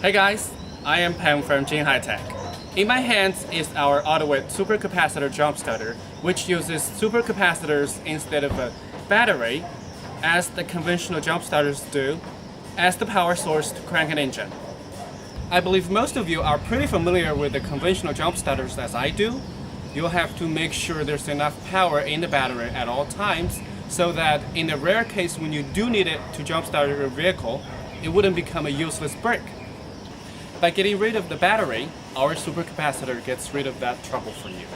Hey guys, I am Pam from Jin High Tech. In my hands is our Autowit supercapacitor jump starter, which uses supercapacitors instead of a battery, as the conventional jump starters do, as the power source to crank an engine. I believe most of you are pretty familiar with the conventional jump starters as I do. You'll have to make sure there's enough power in the battery at all times, so that in the rare case when you do need it to jump start your vehicle, it wouldn't become a useless brick. By getting rid of the battery, our supercapacitor gets rid of that trouble for you.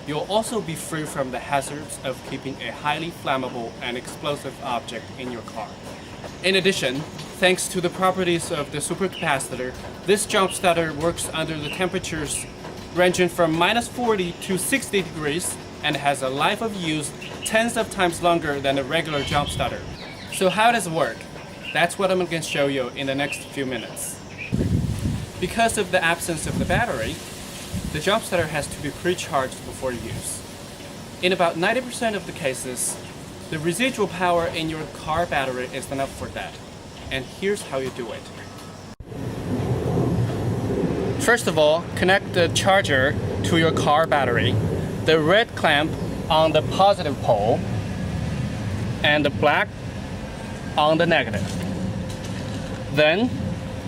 You'll also be free from the hazards of keeping a highly flammable and explosive object in your car. In addition, thanks to the properties of the supercapacitor, this jump starter works under the temperatures ranging from -40 to 60 degrees and has a life of use tens of times longer than a regular jump starter. So how does it work? That's what I'm going to show you in the next few minutes. Because of the absence of the battery, the jump starter has to be pre-charged before use. In about 90% of the cases, the residual power in your car battery is enough for that. And here's how you do it. First of all, connect the charger to your car battery, the red clamp on the positive pole, and the black on the negative. Then,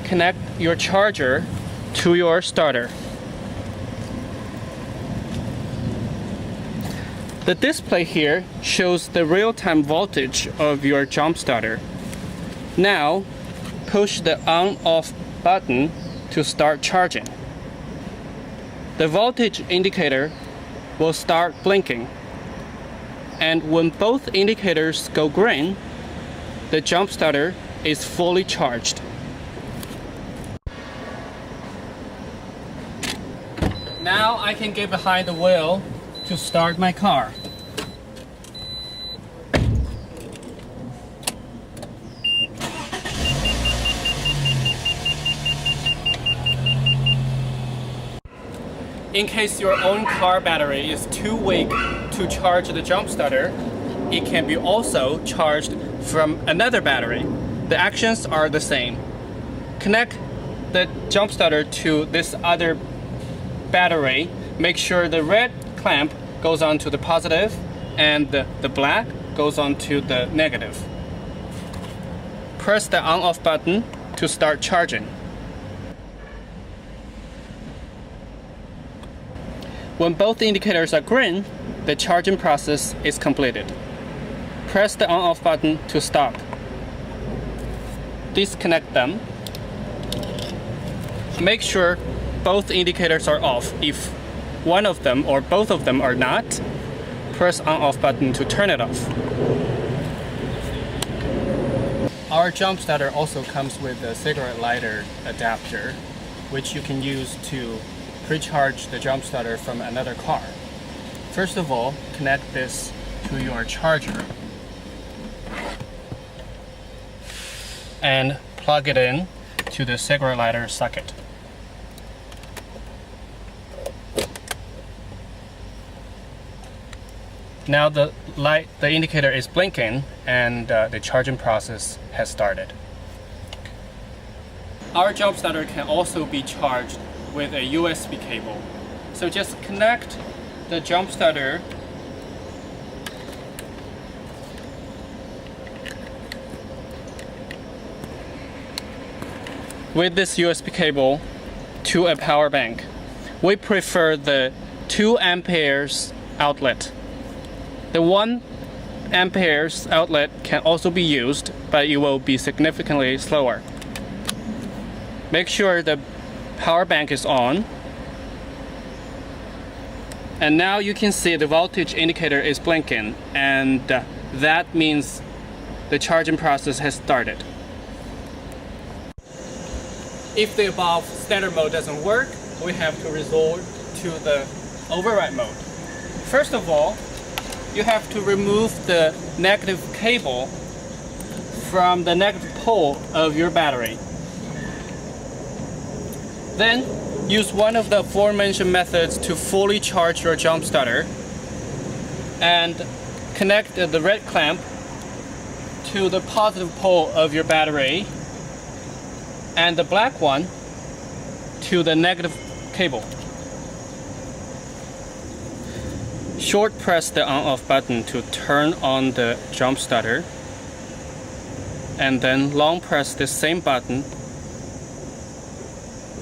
connect your charger to your starter. The display here shows the real-time voltage of your jump starter. Now, push the on-off button to start charging. The voltage indicator will start blinking, and when both indicators go green, the jump starter is fully charged. Now I can get behind the wheel to start my car. In case your own car battery is too weak to charge the jump starter, it can be also charged from another battery. The actions are the same. Connect the jump starter to this other battery. Make sure the red clamp goes on to the positive and the black goes on to the negative. Press the on-off button to start charging. When both indicators are green, the charging process is completed. Press the on-off button to stop. Disconnect them. Make sure both indicators are off. If one of them or both of them are not, press on-off button to turn it off. Our jump starter also comes with a cigarette lighter adapter, which you can use to pre-charge the jump starter from another car. First of all, connect this to your charger and plug it in to the cigarette lighter socket. Now the indicator is blinking and the charging process has started. Our jump starter can also be charged with a USB cable. So just connect the jump starter with this USB cable to a power bank. We prefer the 2 amperes outlet. The 1 amperes outlet can also be used, but it will be significantly slower. Make sure the power bank is on. And now you can see the voltage indicator is blinking, and that means the charging process has started. If the above standard mode doesn't work, we have to resort to the override mode. First of all, you have to remove the negative cable from the negative pole of your battery. Then, use one of the aforementioned methods to fully charge your jump starter and connect the red clamp to the positive pole of your battery and the black one to the negative cable. Short press the on-off button to turn on the jump starter, and then long press the same button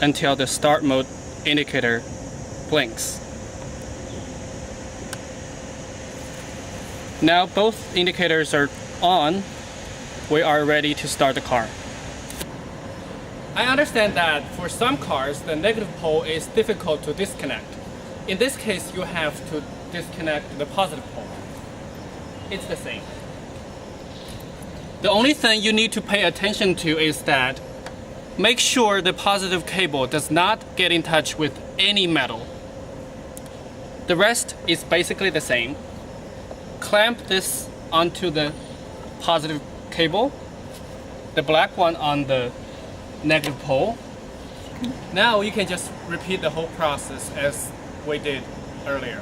until the start mode indicator blinks. Now both indicators are on. We are ready to start the car. I understand that for some cars the negative pole is difficult to disconnect. In this case you have to disconnect the positive pole. It's the same. The only thing you need to pay attention to is that make sure the positive cable does not get in touch with any metal. The rest is basically the same. Clamp this onto the positive cable, the black one on the negative pole. Now you can just repeat the whole process as we did earlier.